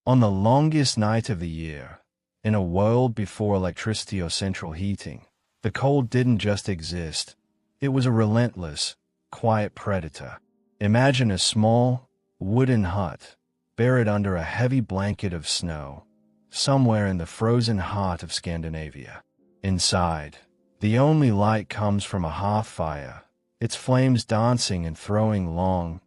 On the longest night of the year, in a world before electricity or central heating, the cold didn't just exist. It was a relentless, quiet predator. Imagine a small, wooden hut, buried under a heavy blanket of snow, somewhere in the frozen heart of Scandinavia. Inside, the only light comes from a hearth fire, its flames dancing and throwing long,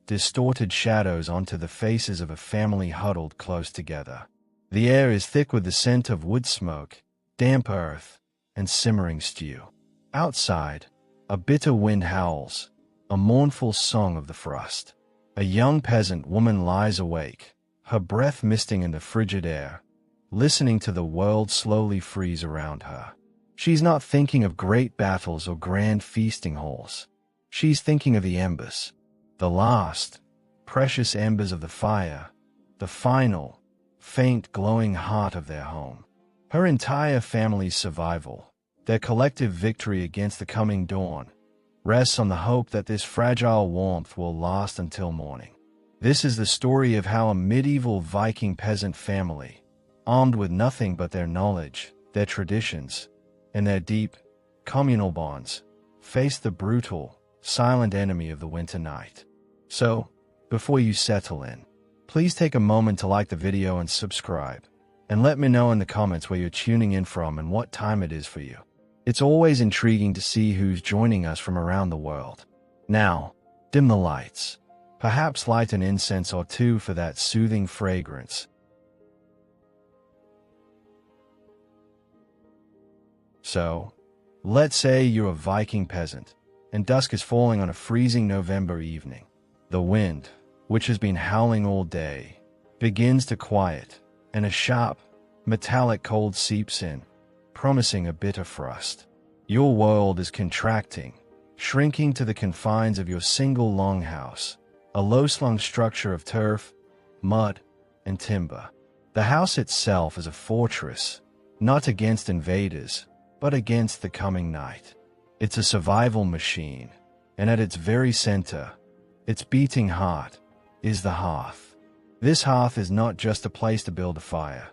distorted shadows onto the faces of a family huddled close together. The air is thick with the scent of wood smoke, damp earth, and simmering stew. Outside, a bitter wind howls, a mournful song of the frost. A young peasant woman lies awake, her breath misting in the frigid air, listening to the world slowly freeze around her. She's not thinking of great battles or grand feasting halls. She's thinking of the embers, the last, precious embers of the fire, the final, faint glowing heart of their home. Her entire family's survival, their collective victory against the coming dawn, rests on the hope that this fragile warmth will last until morning. This is the story of how a medieval Viking peasant family, armed with nothing but their knowledge, their traditions, and their deep, communal bonds, faced the brutal, silent enemy of the winter night. So, before you settle in, please take a moment to like the video and subscribe, and let me know in the comments where you're tuning in from and what time it is for you. It's always intriguing to see who's joining us from around the world. Now, dim the lights. Perhaps light an incense or two for that soothing fragrance. So, let's say you're a Viking peasant, and dusk is falling on a freezing November evening. The wind, which has been howling all day, begins to quiet, and a sharp, metallic cold seeps in, promising a bitter frost. Your world is contracting, shrinking to the confines of your single longhouse, a low-slung structure of turf, mud, and timber. The house itself is a fortress, not against invaders, but against the coming night. It's a survival machine, and at its very center, its beating heart, is the hearth. This hearth is not just a place to build a fire.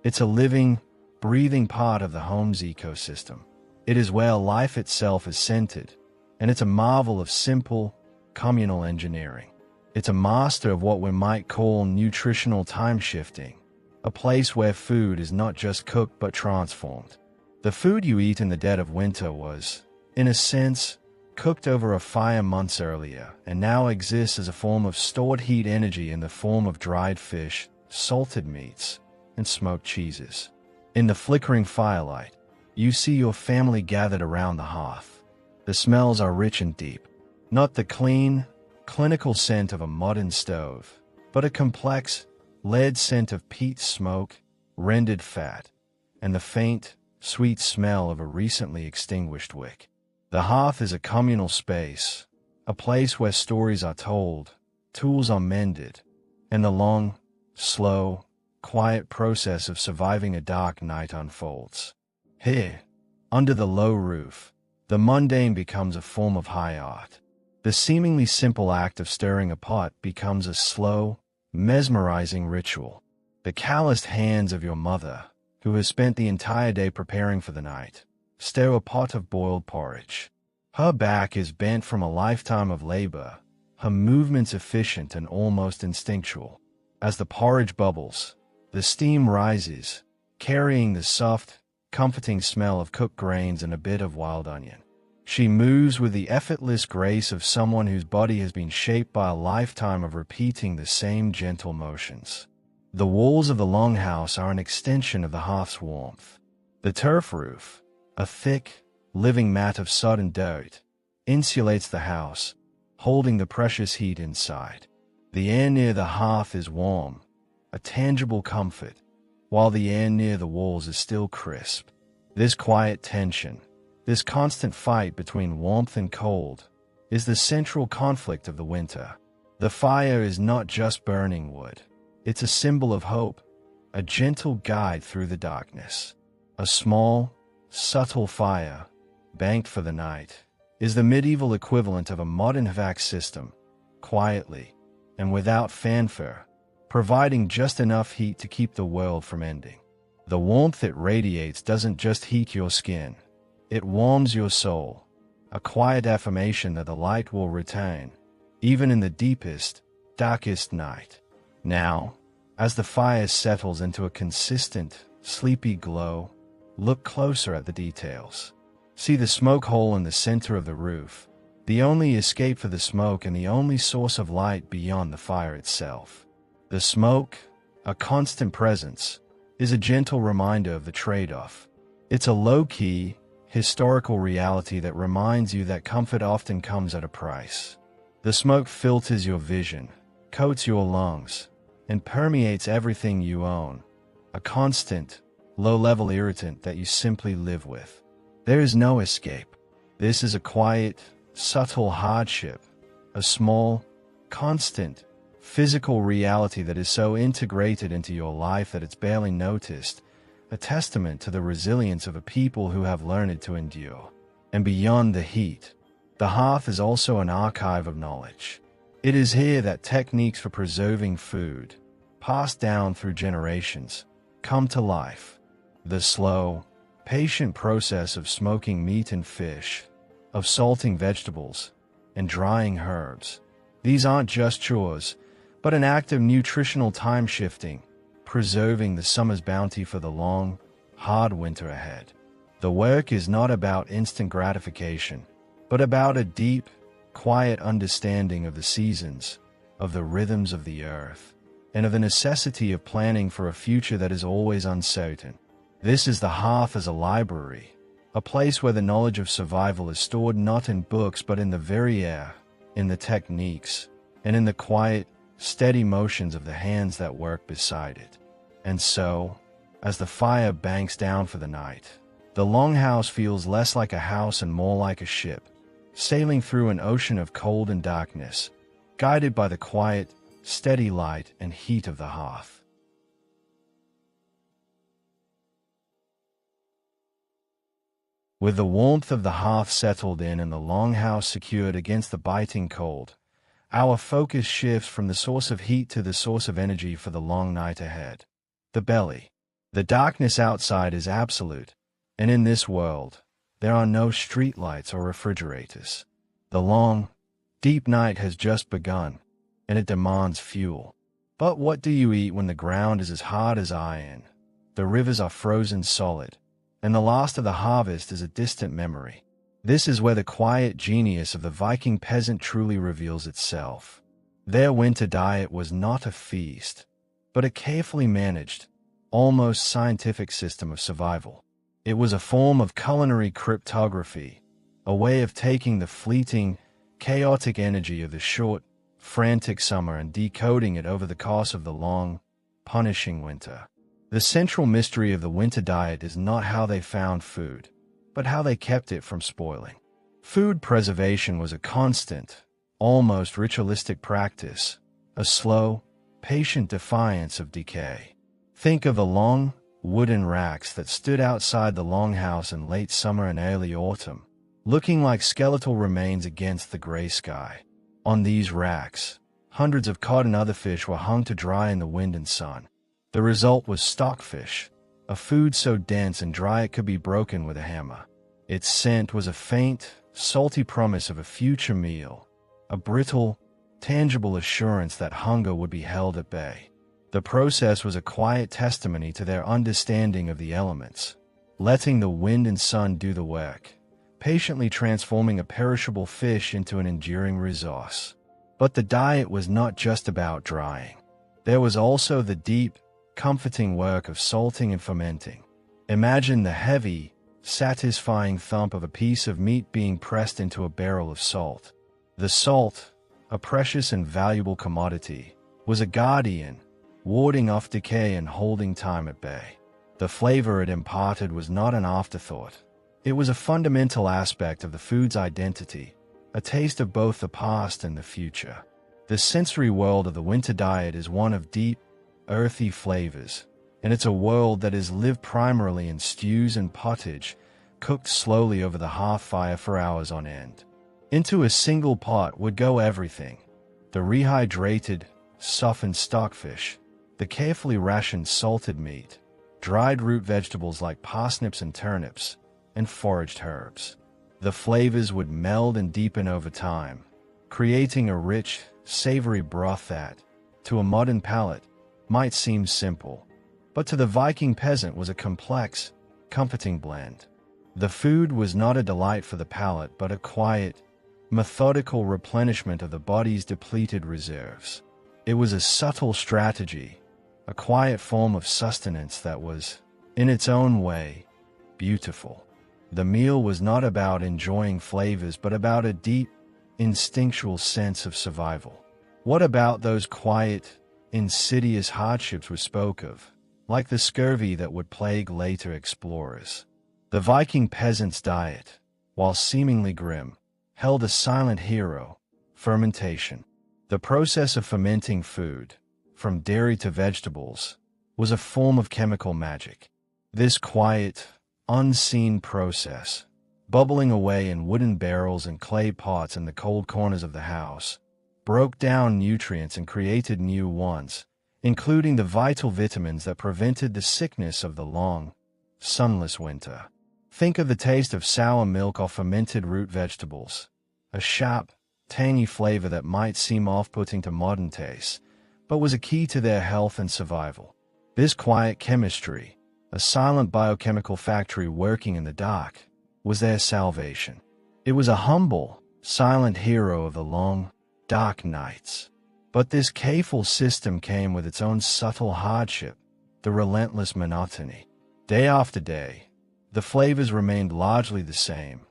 It's a living, breathing part of the home's ecosystem. It is where life itself is centered, and it's a marvel of simple, communal engineering. It's a master of what we might call nutritional time-shifting, a place where food is not just cooked but transformed. The food you eat in the dead of winter was, in a sense, cooked over a fire months earlier, and now exists as a form of stored heat energy in the form of dried fish, salted meats, and smoked cheeses. In the flickering firelight, you see your family gathered around the hearth. The smells are rich and deep, not the clean, clinical scent of a modern stove, but a complex, lead scent of peat smoke, rendered fat, and the faint, sweet smell of a recently extinguished wick. The hearth is a communal space, a place where stories are told, tools are mended, and the long, slow, quiet process of surviving a dark night unfolds. Here, under the low roof, the mundane becomes a form of high art. The seemingly simple act of stirring a pot becomes a slow, mesmerizing ritual. The calloused hands of your mother, who has spent the entire day preparing for the night, stir a pot of boiled porridge. Her back is bent from a lifetime of labor, her movements efficient and almost instinctual. As the porridge bubbles, the steam rises, carrying the soft, comforting smell of cooked grains and a bit of wild onion. She moves with the effortless grace of someone whose body has been shaped by a lifetime of repeating the same gentle motions. The walls of the longhouse are an extension of the hearth's warmth. The turf roof, a thick, living mat of sod and dirt, insulates the house, holding the precious heat inside. The air near the hearth is warm, a tangible comfort, while the air near the walls is still crisp. This quiet tension, this constant fight between warmth and cold, is the central conflict of the winter. The fire is not just burning wood. It's a symbol of hope, a gentle guide through the darkness. A small, subtle fire, banked for the night, is the medieval equivalent of a modern HVAC system, quietly, and without fanfare, providing just enough heat to keep the world from ending. The warmth it radiates doesn't just heat your skin, it warms your soul, a quiet affirmation that the light will return, even in the deepest, darkest night. Now, as the fire settles into a consistent, sleepy glow, look closer at the details. See the smoke hole in the center of the roof, the only escape for the smoke and the only source of light beyond the fire itself. The smoke, a constant presence, is a gentle reminder of the trade-off. It's a low-key, historical reality that reminds you that comfort often comes at a price. The smoke filters your vision, coats your lungs, and permeates everything you own, a constant, low-level irritant that you simply live with. There is no escape. This is a quiet, subtle hardship, a small, constant, physical reality that is so integrated into your life that it's barely noticed, a testament to the resilience of a people who have learned to endure. And beyond the heat, the hearth is also an archive of knowledge. It is here that techniques for preserving food, passed down through generations, come to life. The slow, patient process of smoking meat and fish, of salting vegetables, and drying herbs. These aren't just chores, but an act of nutritional time-shifting, preserving the summer's bounty for the long, hard winter ahead. The work is not about instant gratification, but about a deep, quiet understanding of the seasons, of the rhythms of the earth, and of the necessity of planning for a future that is always uncertain. This is the hearth as a library, a place where the knowledge of survival is stored not in books but in the very air, in the techniques, and in the quiet, steady motions of the hands that work beside it. And so, as the fire banks down for the night, the longhouse feels less like a house and more like a ship, sailing through an ocean of cold and darkness, guided by the quiet, steady light and heat of the hearth. With the warmth of the hearth settled in and the longhouse secured against the biting cold, our focus shifts from the source of heat to the source of energy for the long night ahead. The belly. The darkness outside is absolute, and in this world, there are no streetlights or refrigerators. The long, deep night has just begun, and it demands fuel. But what do you eat when the ground is as hard as iron, the rivers are frozen solid, and the last of the harvest is a distant memory? This is where the quiet genius of the Viking peasant truly reveals itself. Their winter diet was not a feast, but a carefully managed, almost scientific system of survival. It was a form of culinary cryptography, a way of taking the fleeting, chaotic energy of the short, frantic summer and decoding it over the course of the long, punishing winter. The central mystery of the winter diet is not how they found food, but how they kept it from spoiling. Food preservation was a constant, almost ritualistic practice, a slow, patient defiance of decay. Think of the long, wooden racks that stood outside the longhouse in late summer and early autumn, looking like skeletal remains against the gray sky. On these racks, hundreds of cod and other fish were hung to dry in the wind and sun. The result was stockfish, a food so dense and dry it could be broken with a hammer. Its scent was a faint, salty promise of a future meal, a brittle, tangible assurance that hunger would be held at bay. The process was a quiet testimony to their understanding of the elements, letting the wind and sun do the work, patiently transforming a perishable fish into an enduring resource. But the diet was not just about drying. There was also the deep, comforting work of salting and fermenting. Imagine the heavy, satisfying thump of a piece of meat being pressed into a barrel of salt. The salt, a precious and valuable commodity, was a guardian, warding off decay and holding time at bay. The flavor it imparted was not an afterthought. It was a fundamental aspect of the food's identity, a taste of both the past and the future. The sensory world of the winter diet is one of deep, earthy flavors, and it's a world that is lived primarily in stews and pottage, cooked slowly over the hearth fire for hours on end. Into a single pot would go everything: the rehydrated, softened stockfish, the carefully rationed salted meat, dried root vegetables like parsnips and turnips, and foraged herbs. The flavors would meld and deepen over time, creating a rich, savory broth that, to a modern palate, might seem simple, but to the Viking peasant was a complex, comforting blend. The food was not a delight for the palate, but a quiet, methodical replenishment of the body's depleted reserves. It was a subtle strategy, a quiet form of sustenance that was, in its own way, beautiful. The meal was not about enjoying flavors, but about a deep, instinctual sense of survival. What about those quiet, insidious hardships we spoke of, like the scurvy that would plague later explorers? The Viking peasant's diet, while seemingly grim, held a silent hero: fermentation. The process of fermenting food, from dairy to vegetables, was a form of chemical magic. This quiet, unseen process, bubbling away in wooden barrels and clay pots in the cold corners of the house, broke down nutrients and created new ones, including the vital vitamins that prevented the sickness of the long, sunless winter. Think of the taste of sour milk or fermented root vegetables, a sharp, tangy flavor that might seem off-putting to modern tastes, but was a key to their health and survival. This quiet chemistry, a silent biochemical factory working in the dark, was their salvation. It was a humble, silent hero of the long, dark nights. But this careful system came with its own subtle hardship, the relentless monotony. Day after day, the flavors remained largely the same: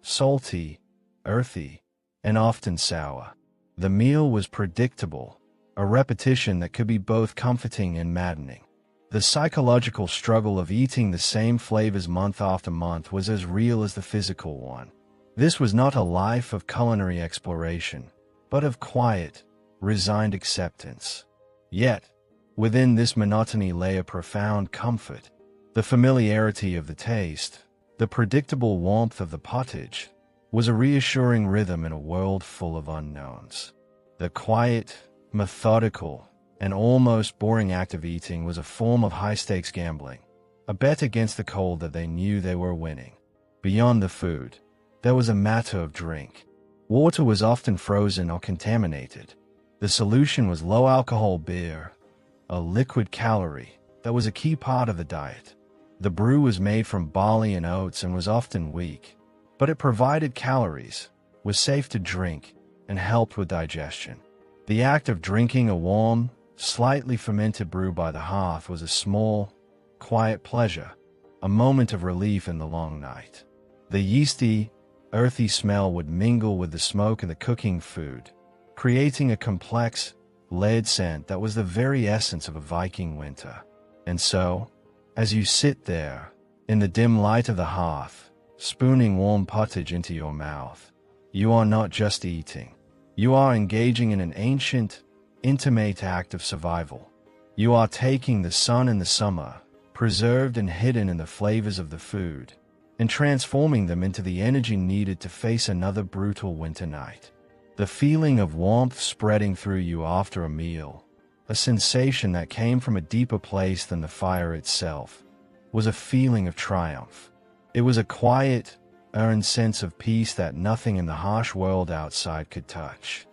salty, earthy, and often sour. The meal was predictable, a repetition that could be both comforting and maddening. The psychological struggle of eating the same flavors month after month was as real as the physical one. This was not a life of culinary exploration, but of quiet, resigned acceptance. Yet, within this monotony lay a profound comfort. The familiarity of the taste, the predictable warmth of the pottage, was a reassuring rhythm in a world full of unknowns. The quiet, methodical, and almost boring act of eating was a form of high-stakes gambling, a bet against the cold that they knew they were winning. Beyond the food, there was a matter of drink. Water was often frozen or contaminated. The solution was low-alcohol beer, a liquid calorie that was a key part of the diet. The brew was made from barley and oats and was often weak, but it provided calories, was safe to drink, and helped with digestion. The act of drinking a warm, slightly fermented brew by the hearth was a small, quiet pleasure, a moment of relief in the long night. The yeasty, earthy smell would mingle with the smoke of the cooking food, creating a complex, layered scent that was the very essence of a Viking winter. And so, as you sit there, in the dim light of the hearth, spooning warm pottage into your mouth, you are not just eating. You are engaging in an ancient, intimate act of survival. You are taking the sun and the summer, preserved and hidden in the flavors of the food, and transforming them into the energy needed to face another brutal winter night. The feeling of warmth spreading through you after a meal, a sensation that came from a deeper place than the fire itself, was a feeling of triumph. It was a quiet, earned sense of peace that nothing in the harsh world outside could touch.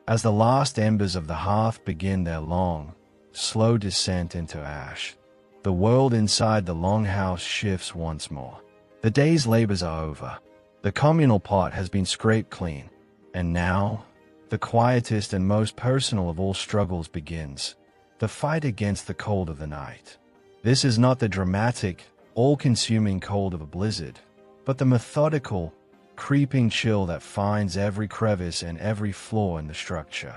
As the last embers of the hearth begin their long, slow descent into ash, the world inside the longhouse shifts once more. The day's labors are over. The communal pot has been scraped clean, and now, the quietest and most personal of all struggles begins: the fight against the cold of the night. This is not the dramatic, all-consuming cold of a blizzard, but the methodical, creeping chill that finds every crevice and every flaw in the structure.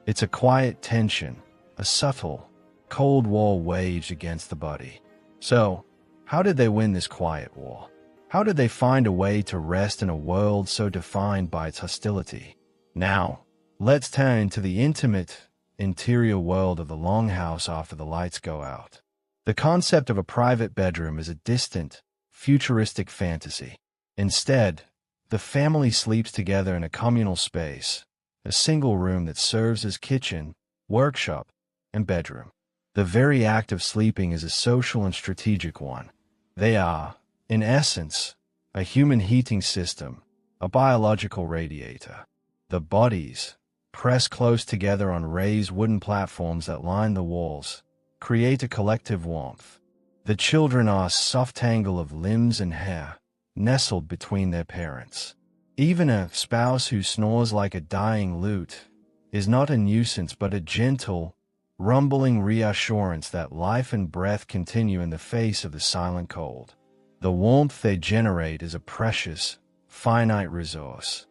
It's a quiet tension, a subtle, cold war waged against the body. So, how did they win this quiet war? How did they find a way to rest in a world so defined by its hostility? Now, let's turn to the intimate, interior world of the longhouse after the lights go out. The concept of a private bedroom is a distant, futuristic fantasy. Instead, The family sleeps together in a communal space, a single room that serves as kitchen, workshop, and bedroom. The very act of sleeping is a social and strategic one. They are, in essence, a human heating system, a biological radiator. The bodies, pressed close together on raised wooden platforms that line the walls, create a collective warmth. The children are a soft tangle of limbs and hair, nestled between their parents. Even a spouse who snores like a dying lute is not a nuisance but a gentle, rumbling reassurance that life and breath continue in the face of the silent cold. The warmth they generate is a precious, finite resource,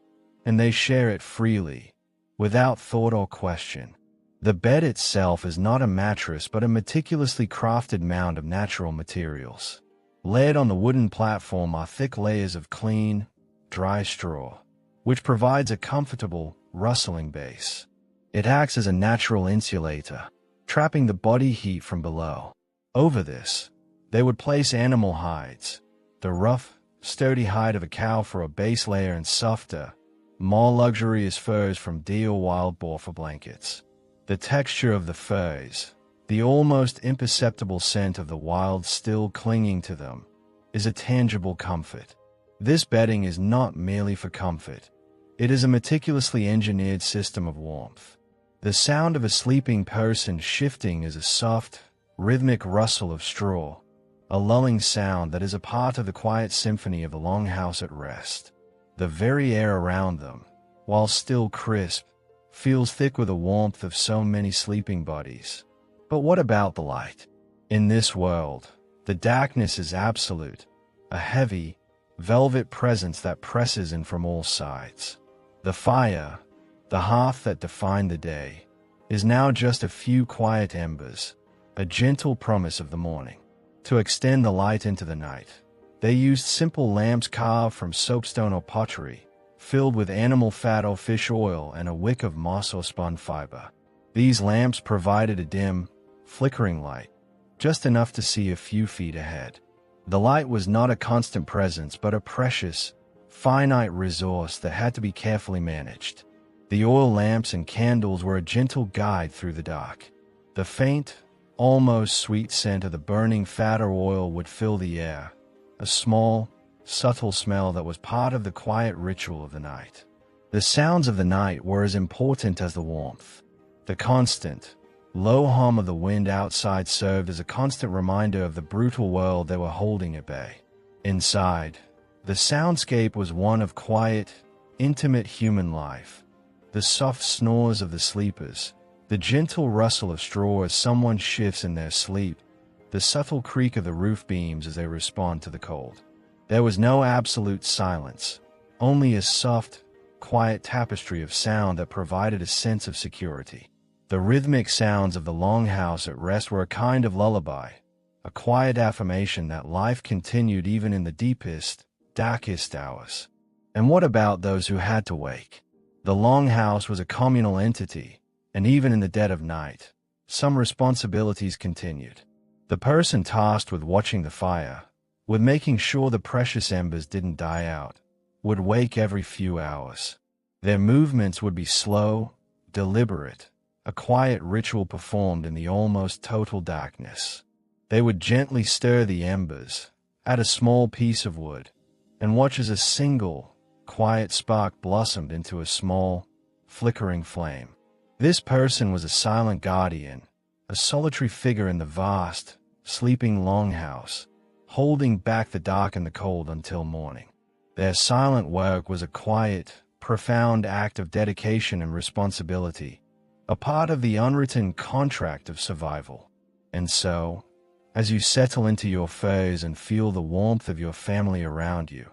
and they share it freely, without thought or question. The bed itself is not a mattress but a meticulously crafted mound of natural materials. Laid on the wooden platform are thick layers of clean, dry straw, which provides a comfortable, rustling base. It acts as a natural insulator, trapping the body heat from below. Over this, they would place animal hides, the rough, sturdy hide of a cow for a base layer and softer, more luxurious furs from deer or wild boar for blankets. The texture of the furs, the almost imperceptible scent of the wild still clinging to them, is a tangible comfort. This bedding is not merely for comfort. It is a meticulously engineered system of warmth. The sound of a sleeping person shifting is a soft, rhythmic rustle of straw, a lulling sound that is a part of the quiet symphony of the longhouse at rest. The very air around them, while still crisp, feels thick with the warmth of so many sleeping bodies. But what about the light? In this world, the darkness is absolute, a heavy, velvet presence that presses in from all sides. The fire, the hearth that defined the day, is now just a few quiet embers, a gentle promise of the morning. To extend the light into the night, they used simple lamps carved from soapstone or pottery, filled with animal fat or fish oil and a wick of moss or spun fiber. These lamps provided a dim, flickering light, just enough to see a few feet ahead. The light was not a constant presence but a precious, finite resource that had to be carefully managed. The oil lamps and candles were a gentle guide through the dark. The faint, almost sweet scent of the burning fat or oil would fill the air, a small, subtle smell that was part of the quiet ritual of the night. The sounds of the night were as important as the warmth. The constant, low hum of the wind outside served as a constant reminder of the brutal world they were holding at bay. Inside, the soundscape was one of quiet, intimate human life. The soft snores of the sleepers, the gentle rustle of straw as someone shifts in their sleep, the subtle creak of the roof beams as they respond to the cold. There was no absolute silence, only a soft, quiet tapestry of sound that provided a sense of security. The rhythmic sounds of the longhouse at rest were a kind of lullaby, a quiet affirmation that life continued even in the deepest, darkest hours. And what about those who had to wake? The longhouse was a communal entity, and even in the dead of night, some responsibilities continued. The person tasked with watching the fire, with making sure the precious embers didn't die out, would wake every few hours. Their movements would be slow, deliberate, a quiet ritual performed in the almost total darkness. They would gently stir the embers, add a small piece of wood, and watch as a single, quiet spark blossomed into a small, flickering flame. This person was a silent guardian, a solitary figure in the vast, sleeping longhouse, holding back the dark and the cold until morning. Their silent work was a quiet, profound act of dedication and responsibility, a part of the unwritten contract of survival. And so, as you settle into your furs and feel the warmth of your family around you,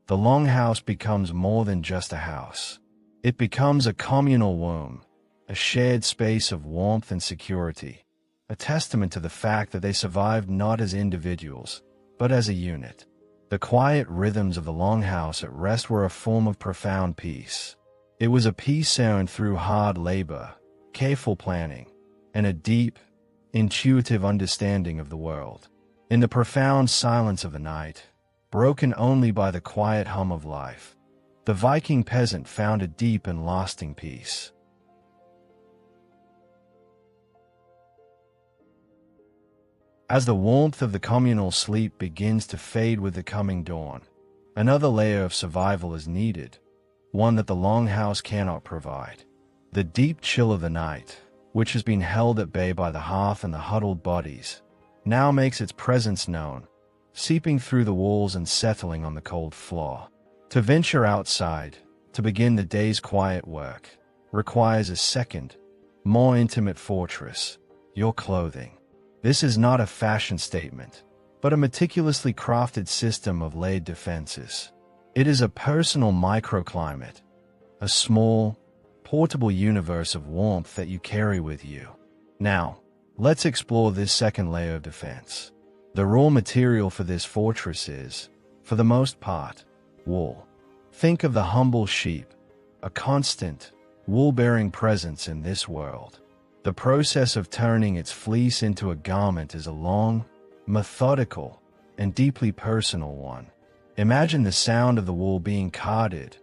the longhouse becomes more than just a house. It becomes a communal womb, a shared space of warmth and security, a testament to the fact that they survived not as individuals, but as a unit. The quiet rhythms of the longhouse at rest were a form of profound peace. It was a peace earned through hard labor, careful planning, and a deep, intuitive understanding of the world. In the profound silence of the night, broken only by the quiet hum of life, the Viking peasant found a deep and lasting peace. As the warmth of the communal sleep begins to fade with the coming dawn, another layer of survival is needed, one that the longhouse cannot provide. The deep chill of the night, which has been held at bay by the hearth and the huddled bodies, now makes its presence known, seeping through the walls and settling on the cold floor. To venture outside, to begin the day's quiet work, requires a second, more intimate fortress, your clothing. This is not a fashion statement, but a meticulously crafted system of laid defenses. It is a personal microclimate, a small, portable universe of warmth that you carry with you. Now, let's explore this second layer of defense. The raw material for this fortress is, for the most part, wool. Think of the humble sheep, a constant, wool-bearing presence in this world. The process of turning its fleece into a garment is a long, methodical, and deeply personal one. Imagine the sound of the wool being carded,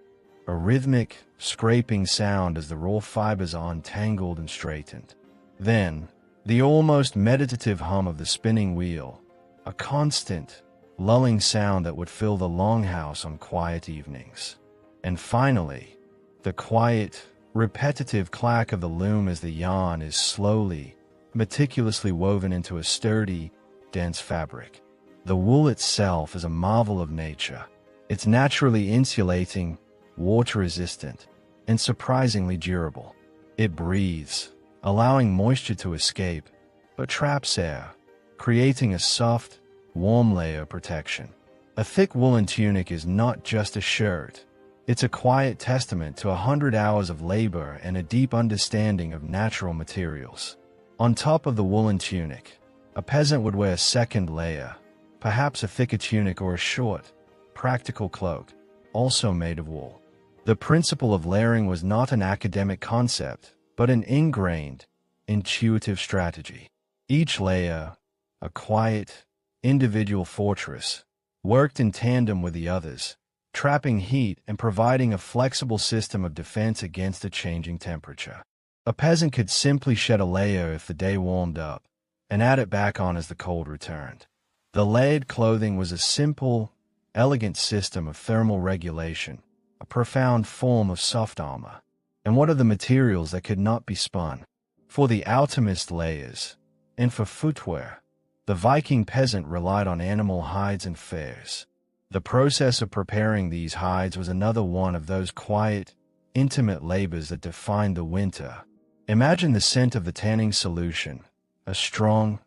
a rhythmic, scraping sound as the raw fibers are untangled and straightened. Then, the almost meditative hum of the spinning wheel, a constant, lulling sound that would fill the longhouse on quiet evenings. And finally, the quiet, repetitive clack of the loom as the yarn is slowly, meticulously woven into a sturdy, dense fabric. The wool itself is a marvel of nature. It's naturally insulating, water-resistant, and surprisingly durable. It breathes, allowing moisture to escape, but traps air, creating a soft, warm layer of protection. A thick woolen tunic is not just a shirt. It's a quiet testament to 100 hours of labor and a deep understanding of natural materials. On top of the woolen tunic, a peasant would wear a second layer, perhaps a thicker tunic or a short, practical cloak, also made of wool. The principle of layering was not an academic concept, but an ingrained, intuitive strategy. Each layer, a quiet, individual fortress, worked in tandem with the others, trapping heat and providing a flexible system of defense against a changing temperature. A peasant could simply shed a layer if the day warmed up, and add it back on as the cold returned. The layered clothing was a simple, elegant system of thermal regulation, a profound form of soft armor. And what are the materials that could not be spun? For the outermost layers, and for footwear, the Viking peasant relied on animal hides and furs. The process of preparing these hides was another one of those quiet, intimate labors that defined the winter. Imagine the scent of the tanning solution, a strong,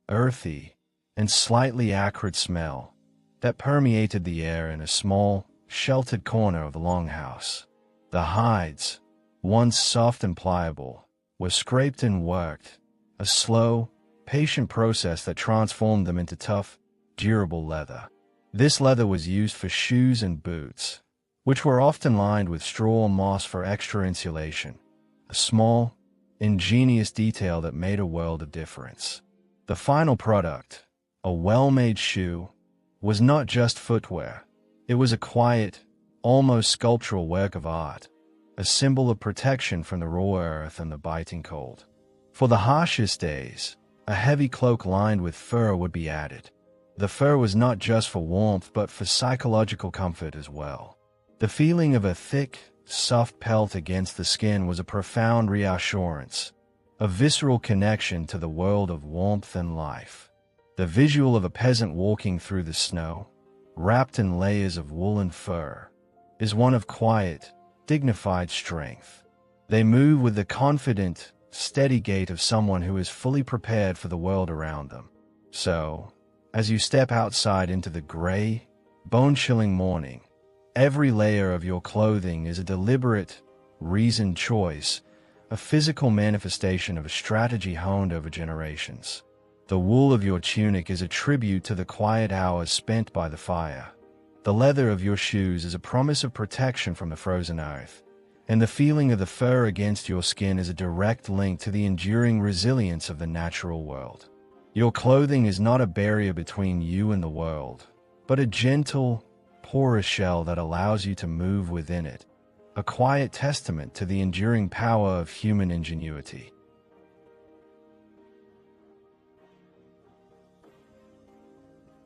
earthy, and slightly acrid smell that permeated the air in a small, sheltered corner of the longhouse. The hides, once soft and pliable, were scraped and worked, a slow, patient process that transformed them into tough, durable leather. This leather was used for shoes and boots, which were often lined with straw or moss for extra insulation, a small, ingenious detail that made a world of difference. The final product, a well-made shoe, was not just footwear. It was a quiet, almost sculptural work of art, a symbol of protection from the raw earth and the biting cold. For the harshest days, a heavy cloak lined with fur would be added. The fur was not just for warmth but for psychological comfort as well. The feeling of a thick, soft pelt against the skin was a profound reassurance, a visceral connection to the world of warmth and life. The visual of a peasant walking through the snow, wrapped in layers of wool and fur, is one of quiet, dignified strength. They move with the confident, steady gait of someone who is fully prepared for the world around them. So, as you step outside into the gray, bone-chilling morning, every layer of your clothing is a deliberate, reasoned choice, a physical manifestation of a strategy honed over generations. The wool of your tunic is a tribute to the quiet hours spent by the fire. The leather of your shoes is a promise of protection from the frozen earth, and the feeling of the fur against your skin is a direct link to the enduring resilience of the natural world. Your clothing is not a barrier between you and the world, but a gentle, porous shell that allows you to move within it, a quiet testament to the enduring power of human ingenuity.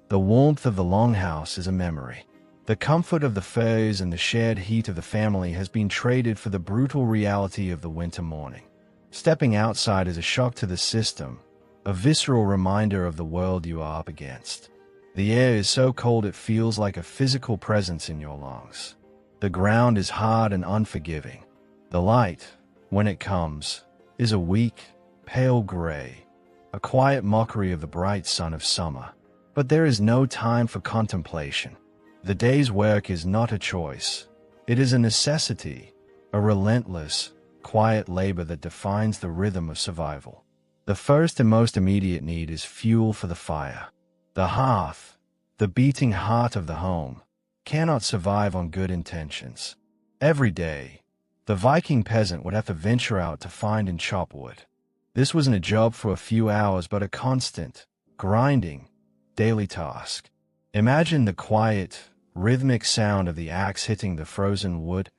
The warmth of the longhouse is a memory. The comfort of the furs and the shared heat of the family has been traded for the brutal reality of the winter morning. Stepping outside is a shock to the system, a visceral reminder of the world you are up against. The air is so cold it feels like a physical presence in your lungs. The ground is hard and unforgiving. The light, when it comes, is a weak, pale gray, a quiet mockery of the bright sun of summer. But there is no time for contemplation. The day's work is not a choice. It is a necessity, a relentless, quiet labor that defines the rhythm of survival. The first and most immediate need is fuel for the fire. The hearth, the beating heart of the home, cannot survive on good intentions. Every day, the Viking peasant would have to venture out to find and chop wood. This wasn't a job for a few hours, but a constant, grinding, daily task. Imagine the quiet, rhythmic sound of the axe hitting the frozen wood,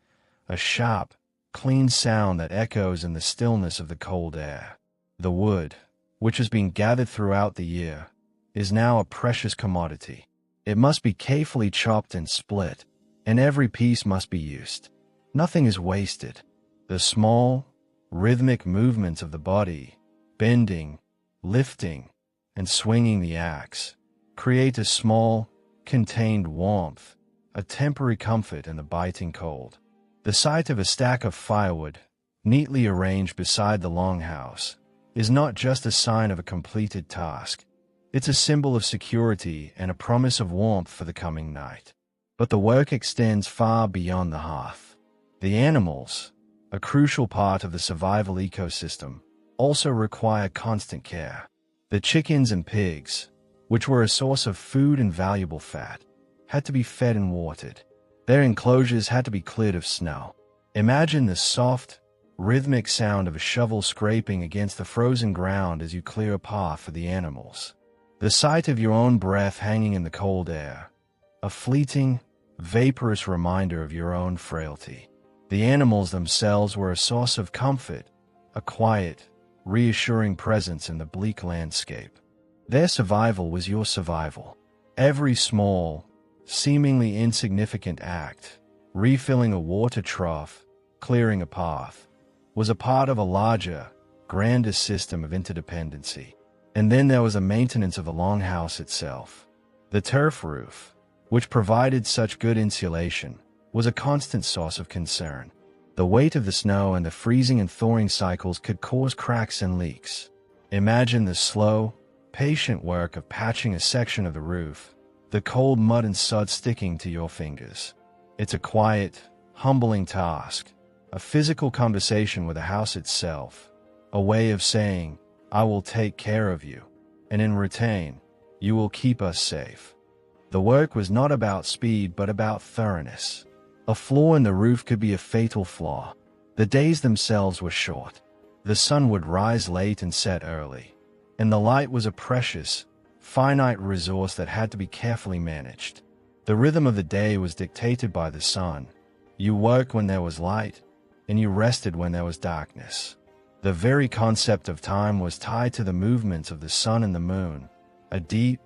a sharp, clean sound that echoes in the stillness of the cold air. The wood, which has been gathered throughout the year, is now a precious commodity. It must be carefully chopped and split, and every piece must be used. Nothing is wasted. The small, rhythmic movements of the body, bending, lifting, and swinging the axe, create a small, contained warmth, a temporary comfort in the biting cold. The sight of a stack of firewood, neatly arranged beside the longhouse, is not just a sign of a completed task. It's a symbol of security and a promise of warmth for the coming night. But the work extends far beyond the hearth. The animals, a crucial part of the survival ecosystem, also require constant care. The chickens and pigs, which were a source of food and valuable fat, had to be fed and watered. Their enclosures had to be cleared of snow. Imagine the soft, rhythmic sound of a shovel scraping against the frozen ground as you clear a path for the animals. The sight of your own breath hanging in the cold air, a fleeting, vaporous reminder of your own frailty. The animals themselves were a source of comfort, a quiet, reassuring presence in the bleak landscape. Their survival was your survival. Every small, seemingly insignificant act, refilling a water trough, clearing a path, was a part of a larger, grander system of interdependency. And then there was the maintenance of the longhouse itself. The turf roof, which provided such good insulation, was a constant source of concern. The weight of the snow and the freezing and thawing cycles could cause cracks and leaks. Imagine the slow, patient work of patching a section of the roof, the cold mud and sod sticking to your fingers. It's a quiet, humbling task, a physical conversation with the house itself, a way of saying, I will take care of you, and in return, you will keep us safe. The work was not about speed but about thoroughness. A flaw in the roof could be a fatal flaw. The days themselves were short. The sun would rise late and set early, and the light was a precious, finite resource that had to be carefully managed. The rhythm of the day was dictated by the sun. You worked when there was light, and you rested when there was darkness. The very concept of time was tied to the movements of the sun and the moon, a deep,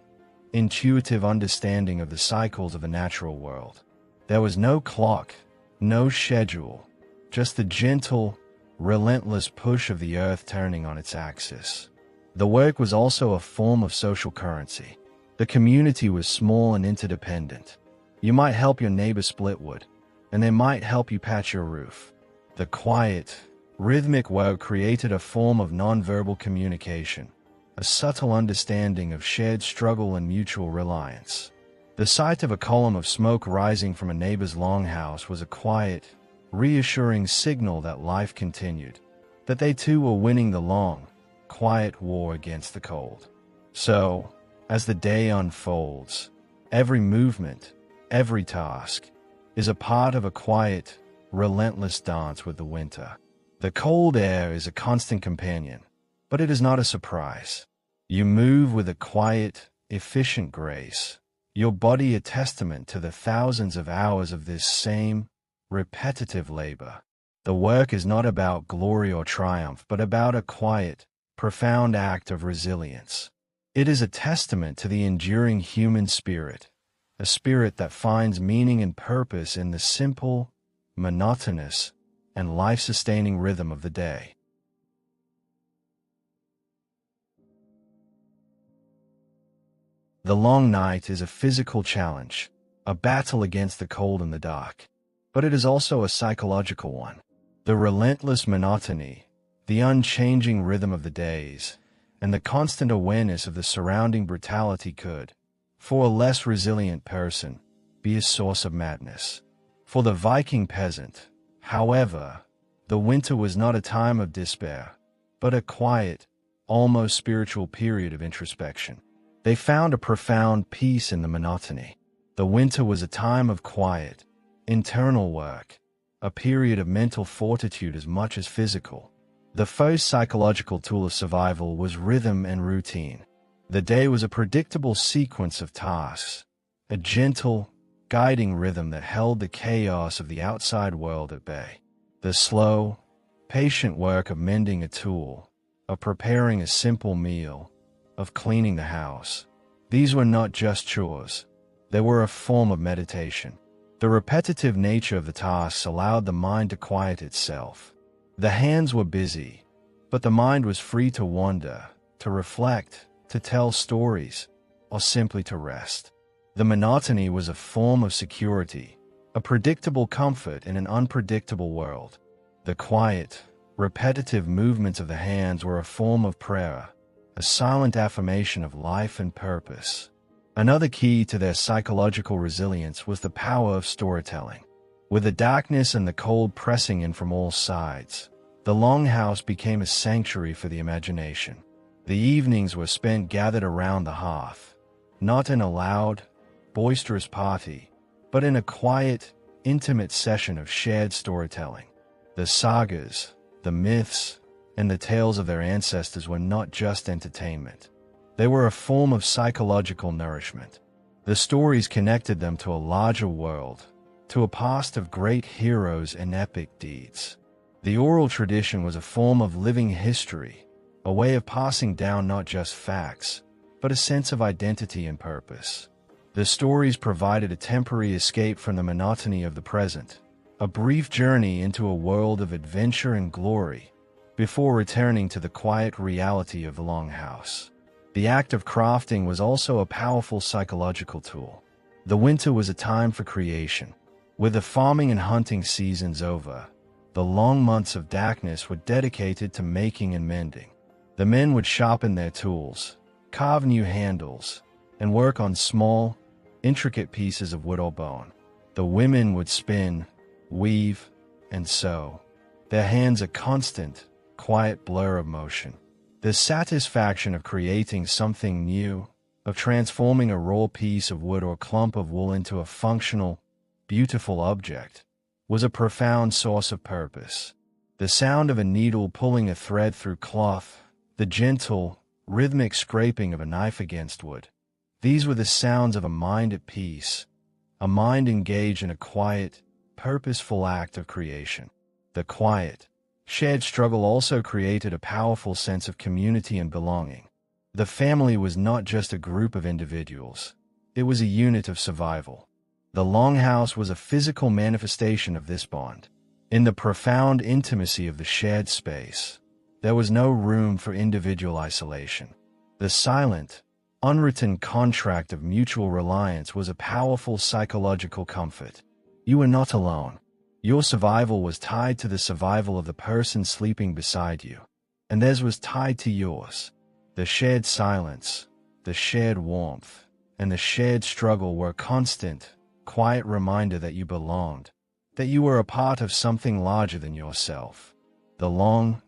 intuitive understanding of the cycles of the natural world. There was no clock, no schedule, just the gentle, relentless push of the earth turning on its axis. The work was also a form of social currency. The community was small and interdependent. You might help your neighbor split wood, and they might help you patch your roof. The quiet, rhythmic work created a form of nonverbal communication, a subtle understanding of shared struggle and mutual reliance. The sight of a column of smoke rising from a neighbor's longhouse was a quiet, reassuring signal that life continued, that they too were winning the long, quiet war against the cold. So, as the day unfolds, every movement, every task, is a part of a quiet, relentless dance with the winter. The cold air is a constant companion, but it is not a surprise. You move with a quiet, efficient grace, your body a testament to the thousands of hours of this same repetitive labor. The work is not about glory or triumph, but about a quiet, profound act of resilience. It is a testament to the enduring human spirit, a spirit that finds meaning and purpose in the simple, monotonous, and life-sustaining rhythm of the day. The long night is a physical challenge, a battle against the cold and the dark. But it is also a psychological one. The relentless monotony, the unchanging rhythm of the days, and the constant awareness of the surrounding brutality could, for a less resilient person, be a source of madness. For the Viking peasant, however, the winter was not a time of despair, but a quiet, almost spiritual period of introspection. They found a profound peace in the monotony. The winter was a time of quiet, internal work, a period of mental fortitude as much as physical. The first psychological tool of survival was rhythm and routine. The day was a predictable sequence of tasks, a gentle, guiding rhythm that held the chaos of the outside world at bay. The slow, patient work of mending a tool, of preparing a simple meal, of cleaning the house. These were not just chores. They were a form of meditation. The repetitive nature of the tasks allowed the mind to quiet itself. The hands were busy, but the mind was free to wander, to reflect, to tell stories, or simply to rest. The monotony was a form of security, a predictable comfort in an unpredictable world. The quiet, repetitive movements of the hands were a form of prayer, a silent affirmation of life and purpose. Another key to their psychological resilience was the power of storytelling. With the darkness and the cold pressing in from all sides, the longhouse became a sanctuary for the imagination. The evenings were spent gathered around the hearth, not in a loud, boisterous party, but in a quiet, intimate session of shared storytelling. The sagas, the myths, and the tales of their ancestors were not just entertainment. They were a form of psychological nourishment. The stories connected them to a larger world, to a past of great heroes and epic deeds. The oral tradition was a form of living history, a way of passing down not just facts, but a sense of identity and purpose. The stories provided a temporary escape from the monotony of the present, a brief journey into a world of adventure and glory, before returning to the quiet reality of the longhouse. The act of crafting was also a powerful psychological tool. The winter was a time for creation. With the farming and hunting seasons over, the long months of darkness were dedicated to making and mending. The men would sharpen their tools, carve new handles, and work on small, intricate pieces of wood or bone. The women would spin, weave, and sew, their hands a constant, quiet blur of motion. The satisfaction of creating something new, of transforming a raw piece of wood or clump of wool into a functional, beautiful object, was a profound source of purpose. The sound of a needle pulling a thread through cloth, the gentle, rhythmic scraping of a knife against wood. These were the sounds of a mind at peace, a mind engaged in a quiet, purposeful act of creation. The quiet, shared struggle also created a powerful sense of community and belonging. The family was not just a group of individuals. It was a unit of survival. The longhouse was a physical manifestation of this bond. In the profound intimacy of the shared space, there was no room for individual isolation. The silent, unwritten contract of mutual reliance was a powerful psychological comfort. You were not alone. Your survival was tied to the survival of the person sleeping beside you, and theirs was tied to yours. The shared silence, the shared warmth, and the shared struggle were a constant, quiet reminder that you belonged, that you were a part of something larger than yourself. The long,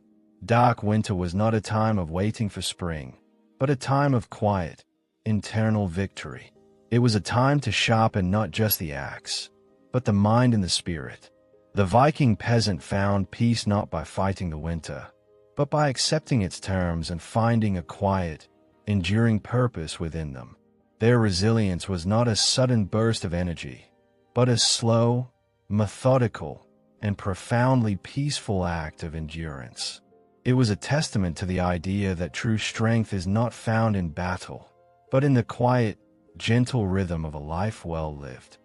dark winter was not a time of waiting for spring, but a time of quiet, internal victory. It was a time to sharpen not just the axe, but the mind and the spirit. The Viking peasant found peace not by fighting the winter, but by accepting its terms and finding a quiet, enduring purpose within them. Their resilience was not a sudden burst of energy, but a slow, methodical, and profoundly peaceful act of endurance. It was a testament to the idea that true strength is not found in battle, but in the quiet, gentle rhythm of a life well lived.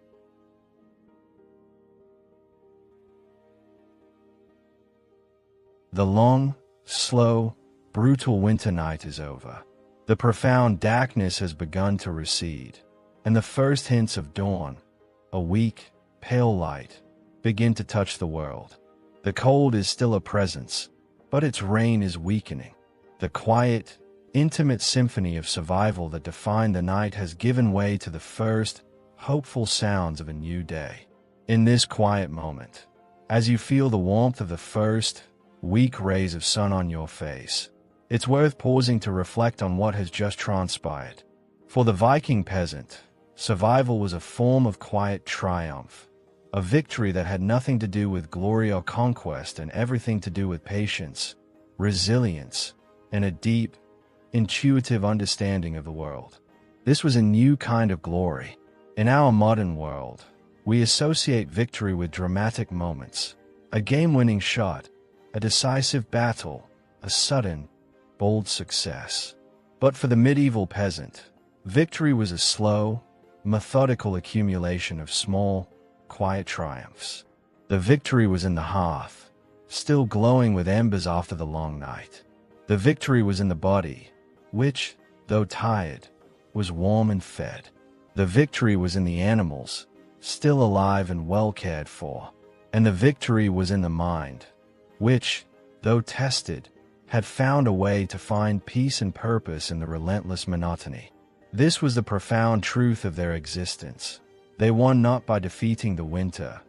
The long, slow, brutal winter night is over. The profound darkness has begun to recede, and the first hints of dawn, a weak, pale light, begin to touch the world. The cold is still a presence, but its reign is weakening. The quiet, intimate symphony of survival that defined the night has given way to the first, hopeful sounds of a new day. In this quiet moment, as you feel the warmth of the first, weak rays of sun on your face, it's worth pausing to reflect on what has just transpired. For the Viking peasant, survival was a form of quiet triumph, a victory that had nothing to do with glory or conquest and everything to do with patience, resilience, and a deep, intuitive understanding of the world. This was a new kind of glory. In our modern world, we associate victory with dramatic moments, a game-winning shot, a decisive battle, a sudden, bold success. But for the medieval peasant, victory was a slow, methodical accumulation of small, quiet triumphs. The victory was in the hearth, still glowing with embers after the long night. The victory was in the body, which, though tired, was warm and fed. The victory was in the animals, still alive and well cared for. And the victory was in the mind, which, though tested, had found a way to find peace and purpose in the relentless monotony. This was the profound truth of their existence. They won not by defeating the winter,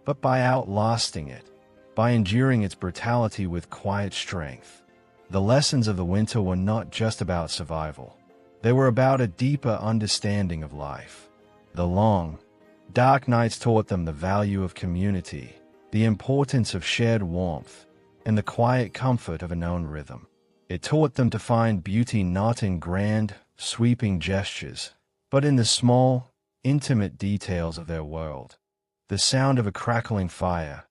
but by outlasting it, by enduring its brutality with quiet strength. The lessons of the winter were not just about survival. They were about a deeper understanding of life. The long, dark nights taught them the value of community, the importance of shared warmth, and the quiet comfort of a known rhythm. It taught them to find beauty not in grand, sweeping gestures, but in the small, intimate details of their world. The sound of a crackling fire,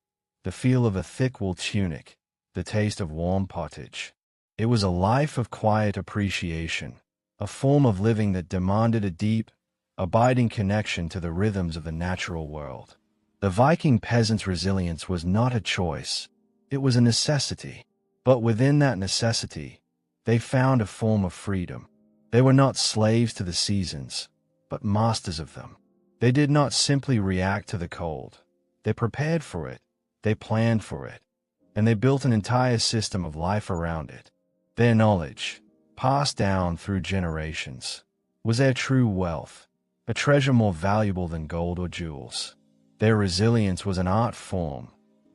the feel of a thick wool tunic, the taste of warm pottage. It was a life of quiet appreciation, a form of living that demanded a deep, abiding connection to the rhythms of the natural world. The Viking peasant's resilience was not a choice, it was a necessity. But within that necessity, they found a form of freedom. They were not slaves to the seasons, but masters of them. They did not simply react to the cold. They prepared for it, they planned for it, and they built an entire system of life around it. Their knowledge, passed down through generations, was their true wealth, a treasure more valuable than gold or jewels. Their resilience was an art form,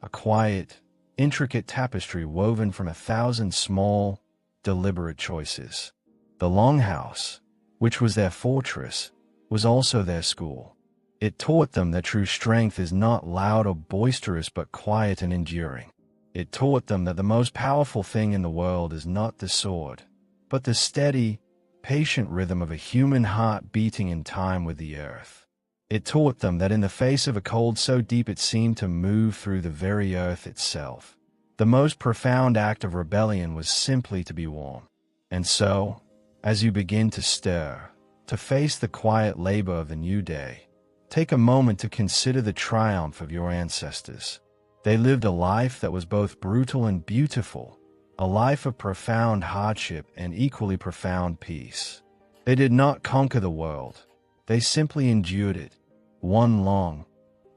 a quiet, intricate tapestry woven from 1,000 small, deliberate choices. The longhouse, which was their fortress, was also their school. It taught them that true strength is not loud or boisterous but quiet and enduring. It taught them that the most powerful thing in the world is not the sword, but the steady, patient rhythm of a human heart beating in time with the earth. It taught them that in the face of a cold so deep it seemed to move through the very earth itself, the most profound act of rebellion was simply to be warm. And so, as you begin to stir, to face the quiet labor of the new day, take a moment to consider the triumph of your ancestors. They lived a life that was both brutal and beautiful, a life of profound hardship and equally profound peace. They did not conquer the world, they simply endured it, one long,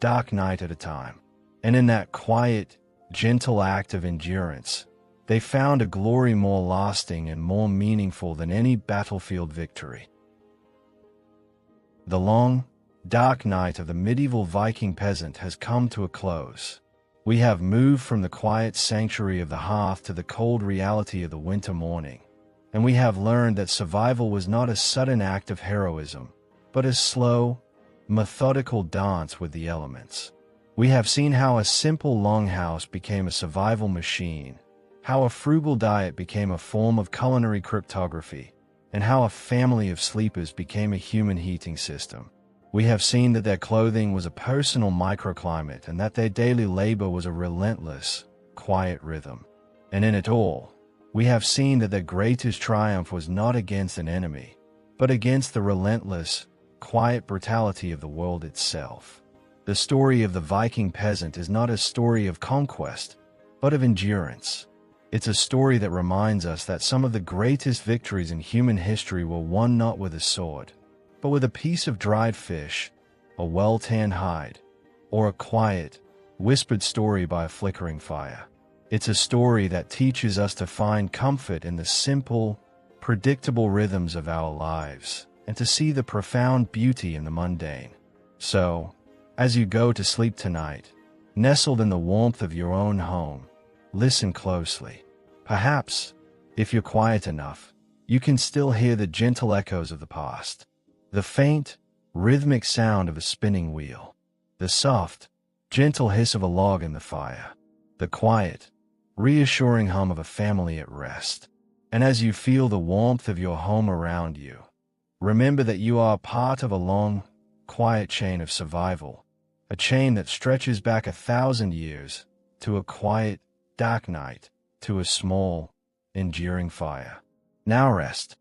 dark night at a time. And in that quiet, gentle act of endurance, they found a glory more lasting and more meaningful than any battlefield victory. The long, dark night of the medieval Viking peasant has come to a close. We have moved from the quiet sanctuary of the hearth to the cold reality of the winter morning, and we have learned that survival was not a sudden act of heroism, but a slow, methodical dance with the elements. We have seen how a simple longhouse became a survival machine, how a frugal diet became a form of culinary cryptography, and how a family of sleepers became a human heating system. We have seen that their clothing was a personal microclimate and that their daily labor was a relentless, quiet rhythm. And in it all, we have seen that their greatest triumph was not against an enemy, but against the relentless, quiet brutality of the world itself. The story of the Viking peasant is not a story of conquest, but of endurance. It's a story that reminds us that some of the greatest victories in human history were won not with a sword, but with a piece of dried fish, a well-tanned hide, or a quiet, whispered story by a flickering fire. It's a story that teaches us to find comfort in the simple, predictable rhythms of our lives, and to see the profound beauty in the mundane. So, as you go to sleep tonight, nestled in the warmth of your own home, listen closely. Perhaps, if you're quiet enough, you can still hear the gentle echoes of the past. The faint, rhythmic sound of a spinning wheel. The soft, gentle hiss of a log in the fire. The quiet, reassuring hum of a family at rest. And as you feel the warmth of your home around you, remember that you are part of a long, quiet chain of survival, a chain that stretches back 1,000 years, to a quiet, dark night, to a small, enduring fire. Now rest.